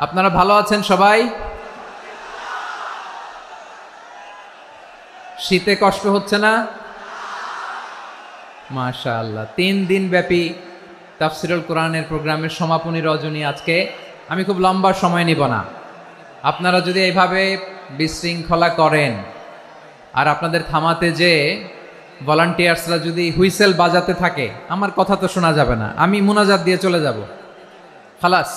আপনারা ভালো আছেন সবাই? শীতে কষ্ট হচ্ছে না? মাশাআল্লাহ, 3 দিন ব্যাপী তাফসিরুল কোরআনের প্রোগ্রামের সমাপনী রজনী আজকে। আমি খুব লম্বা সময় নিব না। আপনারা যদি এইভাবে বিশৃঙ্খলা করেন আর আপনাদের থামাতে যে ভলান্টিয়ার্সরা যদি হুইসেল বাজাতে থাকে, আমার কথা তো শোনা যাবে না, আমি মুনাজাত দিয়ে চলে যাব। খালাস।